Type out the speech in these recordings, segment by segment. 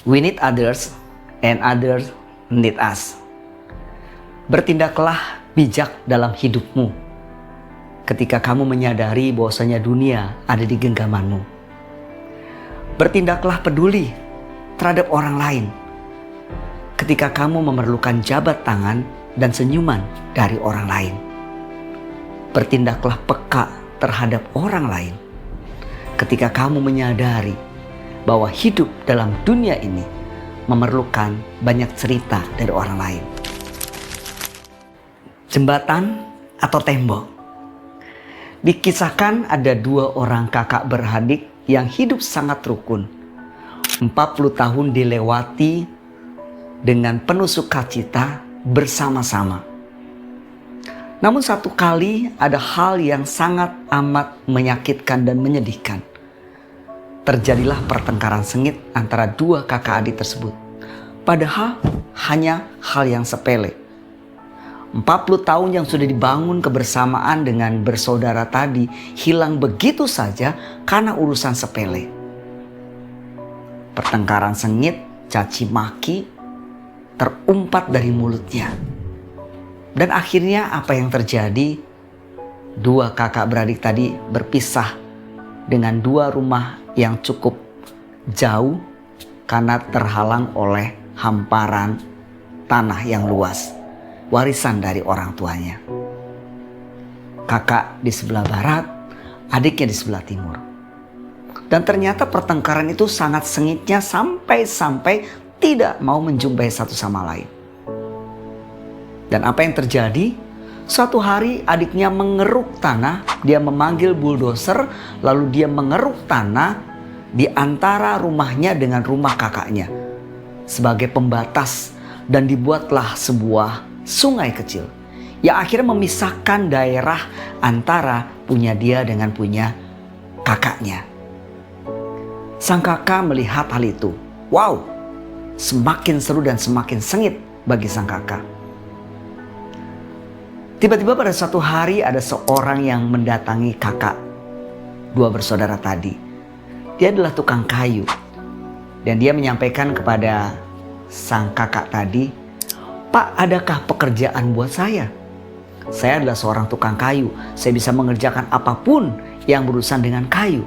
We need others and others need us. Bertindaklah bijak dalam hidupmu ketika kamu menyadari bahwasanya dunia ada di genggamanmu. Bertindaklah peduli terhadap orang lain ketika kamu memerlukan jabat tangan dan senyuman dari orang lain. Bertindaklah peka terhadap orang lain ketika kamu menyadari bahwa hidup dalam dunia ini memerlukan banyak cerita dari orang lain. Jembatan atau tembok. Dikisahkan ada dua orang kakak beradik yang hidup sangat rukun. 40 tahun dilewati dengan penuh sukacita bersama-sama. Namun satu kali ada hal yang sangat amat menyakitkan dan menyedihkan. Terjadilah pertengkaran sengit antara dua kakak adik tersebut. Padahal hanya hal yang sepele. 40 tahun yang sudah dibangun kebersamaan dengan bersaudara tadi hilang begitu saja karena urusan sepele. Pertengkaran sengit, caci maki terumpat dari mulutnya. Dan akhirnya apa yang terjadi? Dua kakak beradik tadi berpisah dengan dua rumah yang cukup jauh karena terhalang oleh hamparan tanah yang luas, warisan dari orang tuanya. Kakak di sebelah barat, adiknya di sebelah timur. Dan ternyata pertengkaran itu sangat sengitnya sampai tidak mau menjumpai satu sama lain. Dan apa yang terjadi? Suatu hari adiknya mengeruk tanah, dia memanggil bulldozer, lalu dia mengeruk tanah di antara rumahnya dengan rumah kakaknya sebagai pembatas, dan dibuatlah sebuah sungai kecil yang akhirnya memisahkan daerah antara punya dia dengan punya kakaknya. Sang kakak melihat hal itu. Wow, semakin seru dan semakin sengit bagi sang kakak. Tiba-tiba pada suatu hari ada seorang yang mendatangi kakak dua bersaudara tadi. Dia adalah tukang kayu. Dan dia menyampaikan kepada sang kakak tadi, "Pak, adakah pekerjaan buat saya? Saya adalah seorang tukang kayu. Saya bisa mengerjakan apapun yang berurusan dengan kayu.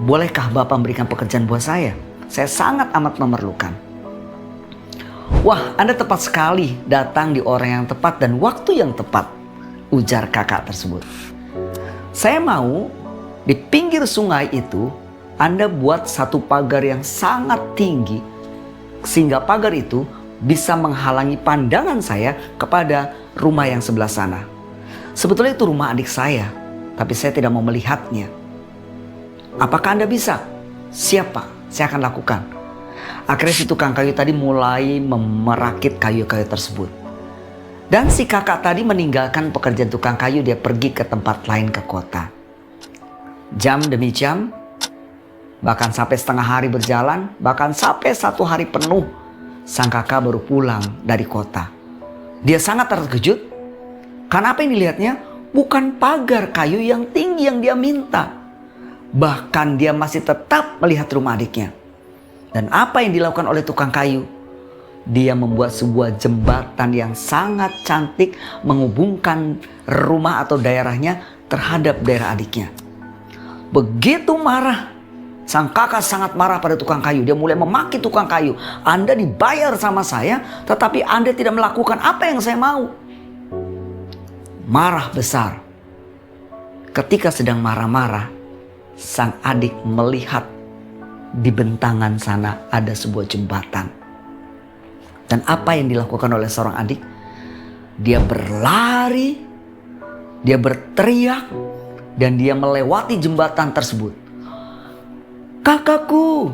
Bolehkah Bapak memberikan pekerjaan buat saya? Saya sangat amat memerlukan." "Wah, Anda tepat sekali datang di orang yang tepat dan waktu yang tepat," ujar kakak tersebut. "Saya mau di pinggir sungai itu Anda buat satu pagar yang sangat tinggi sehingga pagar itu bisa menghalangi pandangan saya kepada rumah yang sebelah sana. Sebetulnya itu rumah adik saya, tapi saya tidak mau melihatnya. Apakah Anda bisa?" "Siap Pak, saya akan lakukan." Akhirnya si tukang kayu tadi mulai merakit kayu-kayu tersebut. Dan si kakak tadi meninggalkan pekerjaan tukang kayu, dia pergi ke tempat lain ke kota. Jam demi jam, bahkan sampai setengah hari berjalan, bahkan sampai satu hari penuh, sang kakak baru pulang dari kota. Dia sangat terkejut karena apa yang dilihatnya bukan pagar kayu yang tinggi yang dia minta. Bahkan dia masih tetap melihat rumah adiknya. Dan apa yang dilakukan oleh tukang kayu? Dia membuat sebuah jembatan yang sangat cantik menghubungkan rumah atau daerahnya terhadap daerah adiknya. Begitu marah, sang kakak sangat marah pada tukang kayu. Dia mulai memaki tukang kayu. "Anda dibayar sama saya, tetapi Anda tidak melakukan apa yang saya mau." Marah besar. Ketika sedang marah-marah, sang adik melihat di bentangan sana ada sebuah jembatan. Dan apa yang dilakukan oleh seorang adik? Dia berlari, dia berteriak, dan dia melewati jembatan tersebut. "Kakakku!"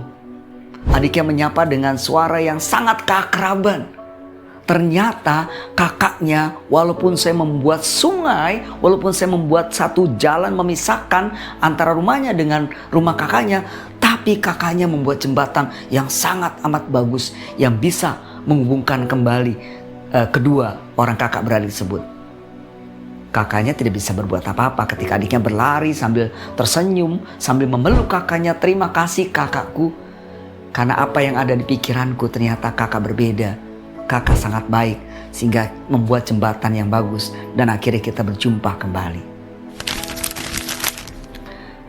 Adiknya menyapa dengan suara yang sangat keakraban. Ternyata kakaknya, walaupun saya membuat sungai, walaupun saya membuat satu jalan memisahkan antara rumahnya dengan rumah kakaknya, tapi kakaknya membuat jembatan yang sangat amat bagus yang bisa menghubungkan kembali kedua orang kakak beradik tersebut. Kakaknya tidak bisa berbuat apa-apa ketika adiknya berlari sambil tersenyum, sambil memeluk kakaknya. "Terima kasih kakakku." Karena apa yang ada di pikiranku ternyata kakak berbeda. Kakak sangat baik sehingga membuat jembatan yang bagus dan akhirnya kita berjumpa kembali.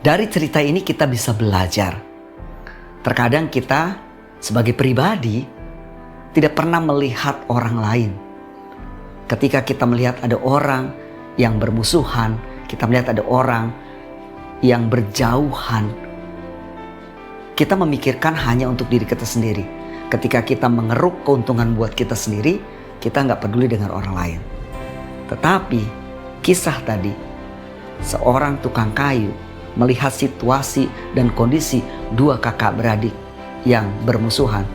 Dari cerita ini kita bisa belajar. Terkadang kita sebagai pribadi tidak pernah melihat orang lain. Ketika kita melihat ada orang yang bermusuhan, kita melihat ada orang yang berjauhan, kita memikirkan hanya untuk diri kita sendiri. Ketika kita mengeruk keuntungan buat kita sendiri, kita nggak peduli dengan orang lain. Tetapi kisah tadi, seorang tukang kayu melihat situasi dan kondisi dua kakak beradik yang bermusuhan.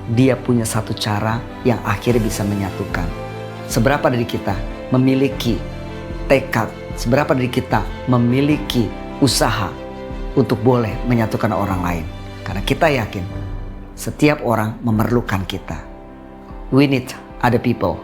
Dia punya satu cara yang akhirnya bisa menyatukan. Seberapa dari kita memiliki tekad, seberapa dari kita memiliki usaha untuk boleh menyatukan orang lain. Karena kita yakin setiap orang memerlukan kita. We need other people